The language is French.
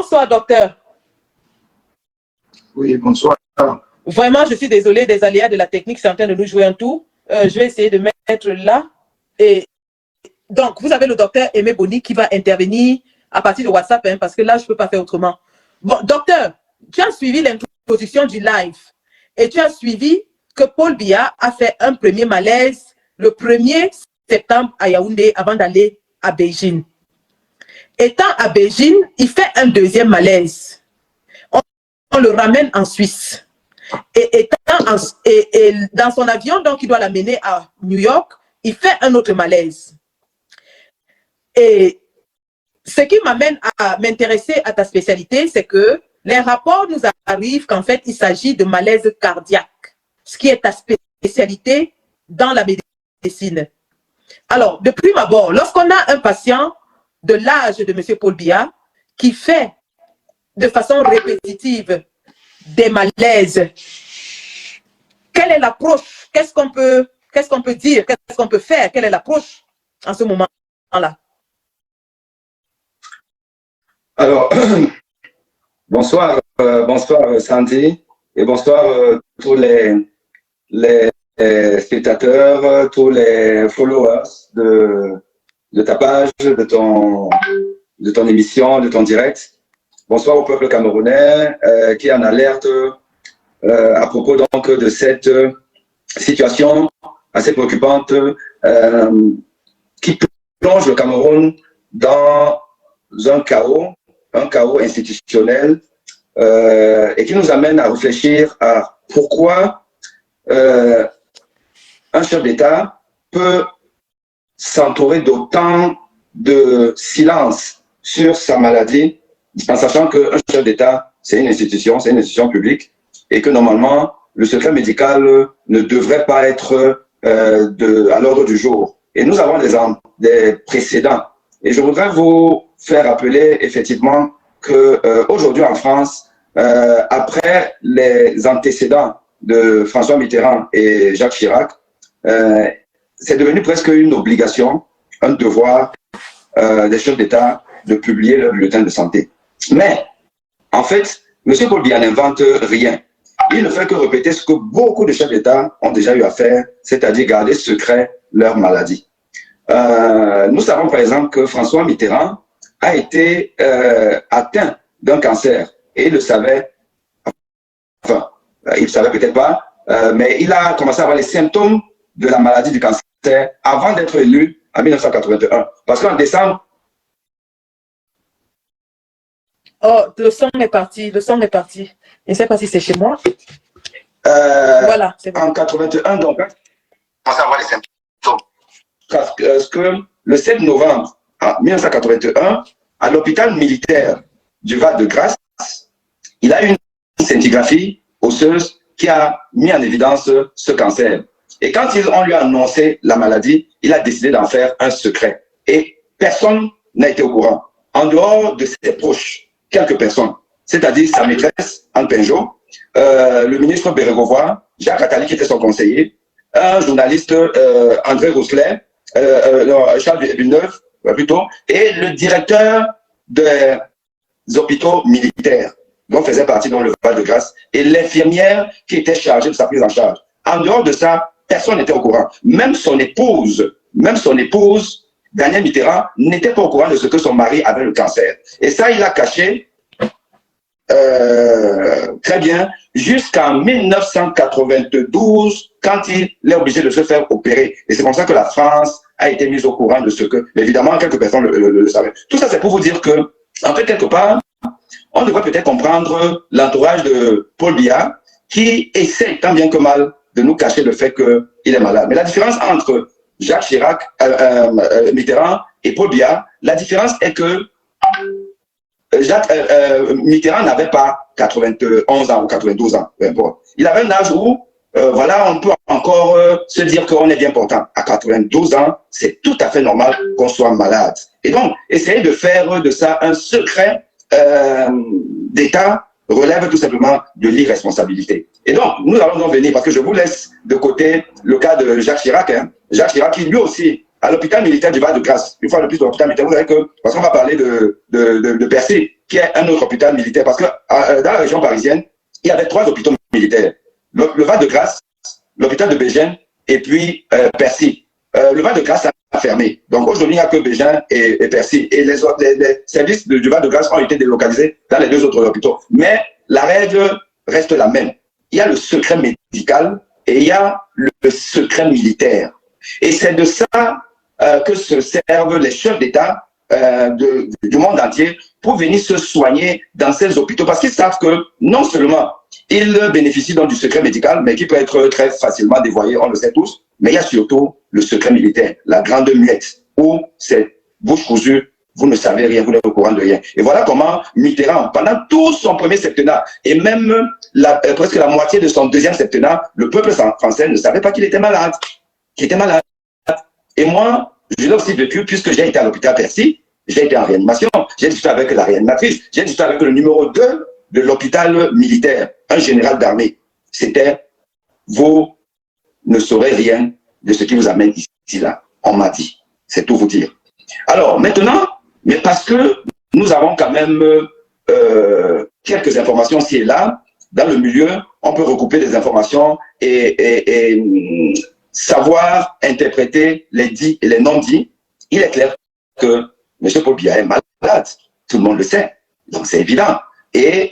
Bonsoir, docteur. Oui, bonsoir. Vraiment, je suis désolée des aléas de la technique, c'est en train de nous jouer un tour. Je vais essayer de mettre là. Et donc, vous avez le docteur Aimé Boni qui va intervenir à partir de WhatsApp, hein, parce que là, je ne peux pas faire autrement. Bon, docteur, tu as suivi l'introduction du live et tu as suivi que Paul Biya a fait un premier malaise le 1er septembre à Yaoundé avant d'aller à Beijing. Étant à Beijing, il fait un deuxième malaise. On le ramène en Suisse. Et dans son avion, donc, il doit l'amener à New York, il fait un autre malaise. Et ce qui m'amène à m'intéresser à ta spécialité, c'est que les rapports nous arrivent qu'en fait, il s'agit de malaise cardiaque, ce qui est ta spécialité dans la médecine. Alors, de prime abord, lorsqu'on a un patient de l'âge de M. Paul Biya qui fait de façon répétitive des malaises, quelle est l'approche? Qu'est-ce qu'on peut dire? Qu'est-ce qu'on peut faire? Quelle est l'approche en ce moment-là? Alors, bonsoir, bonsoir Sandy, et bonsoir tous les spectateurs, tous les followers de ta page, de ton émission, de ton direct. Bonsoir au peuple camerounais qui est en alerte à propos donc de cette situation assez préoccupante qui plonge le Cameroun dans un chaos institutionnel et qui nous amène à réfléchir à pourquoi un chef d'État peut s'entourer d'autant de silence sur sa maladie, en sachant qu'un chef d'État, c'est une institution publique, et que normalement, le secret médical ne devrait pas être à l'ordre du jour. Et nous avons des précédents. Et je voudrais vous faire rappeler effectivement qu'aujourd'hui en France, après les antécédents de François Mitterrand et Jacques Chirac, c'est devenu presque une obligation, un devoir des chefs d'État de publier leur bulletin de santé. Mais, en fait, M. Paul Biya n'invente rien. Il ne fait que répéter ce que beaucoup de chefs d'État ont déjà eu à faire, c'est-à-dire garder secret leur maladie. Nous savons par exemple que François Mitterrand a été atteint d'un cancer et il le savait, enfin, il ne savait peut-être pas, mais il a commencé à avoir les symptômes de la maladie du cancer avant d'être élu en 1981. Parce qu'en décembre... Oh, le son est parti, Je ne sais pas si c'est chez moi. Voilà, c'est bon. En 81, donc, on commence à avoir les symptômes. Parce que le 7 novembre 1981, à l'hôpital militaire du Val-de-Grâce, il a eu une scintigraphie osseuse qui a mis en évidence ce cancer. Et quand on lui a annoncé la maladie, il a décidé d'en faire un secret. Et personne n'a été au courant. En dehors de ses proches, quelques personnes, c'est-à-dire sa maîtresse, Anne Pinjot, le ministre Bérégovoy, Jacques Attali, qui était son conseiller, un journaliste, André Rousselet, Charles Villeneuve, plutôt, et le directeur des hôpitaux militaires, dont faisait partie dans le Val-de-Grâce, et l'infirmière qui était chargée de sa prise en charge. En dehors de ça, personne n'était au courant. Même son épouse, Danielle Mitterrand, n'était pas au courant de ce que son mari avait le cancer. Et ça, il a caché très bien jusqu'en 1992, quand il est obligé de se faire opérer. Et c'est comme ça que la France a été mise au courant de ce que, mais évidemment, quelques personnes le savaient. Tout ça, c'est pour vous dire que, en fait, quelque part, on devrait peut-être comprendre l'entourage de Paul Biya, qui essaie tant bien que mal de nous cacher le fait qu'il est malade. Mais la différence entre Jacques Chirac, Mitterrand et Paul Biya, la différence est que Mitterrand n'avait pas 91 ans ou 92 ans. Bon. Il avait un âge où, voilà, on peut encore se dire qu'on est bien portant. À 92 ans, c'est tout à fait normal qu'on soit malade. Et donc, essayer de faire de ça un secret d'État relève tout simplement de l'irresponsabilité. Et donc, nous allons donc venir, parce que je vous laisse de côté le cas de Jacques Chirac. Hein. Jacques Chirac, qui lui aussi, à l'hôpital militaire du Val-de-Grâce, une fois de plus de l'hôpital militaire, vous savez que, parce qu'on va parler de Percé, qu'il y ait un autre hôpital militaire. Parce que dans la région parisienne, il y avait 3 hôpitaux militaires. Le Val-de-Grâce, l'hôpital de Bégin et puis Percy. Le Val-de-Grâce a fermé. Donc aujourd'hui, il n'y a que Bégin et Percy. Et les services du Val-de-Grâce ont été délocalisés dans les 2 autres hôpitaux. Mais la règle reste la même. Il y a le secret médical et il y a le secret militaire. Et c'est de ça que se servent les chefs d'État du monde entier pour venir se soigner dans ces hôpitaux. Parce qu'ils savent que non seulement ils bénéficient donc du secret médical, mais qui peut être très facilement dévoyé, on le sait tous, mais il y a surtout le secret militaire, la grande muette, où c'est bouche cousue, vous ne savez rien, vous n'êtes au courant de rien. Et voilà comment Mitterrand, pendant tout son premier septennat, et même presque la moitié de son deuxième septennat, le peuple français ne savait pas qu'il était malade. Et moi, je l'ai aussi vécu, puisque j'ai été à l'hôpital Percy, j'ai été en réanimation, j'ai discuté avec la réanimatrice, j'ai discuté avec le numéro 2 de l'hôpital militaire, un général d'armée. C'était, vous ne saurez rien de ce qui vous amène ici, là. On m'a dit. C'est tout vous dire. Alors, maintenant, mais parce que nous avons quand même quelques informations ci et là, dans le milieu, on peut recouper des informations et savoir interpréter les dits et les non-dits. Il est clair que M. Paul Biya est malade. Tout le monde le sait. Donc, c'est évident. Et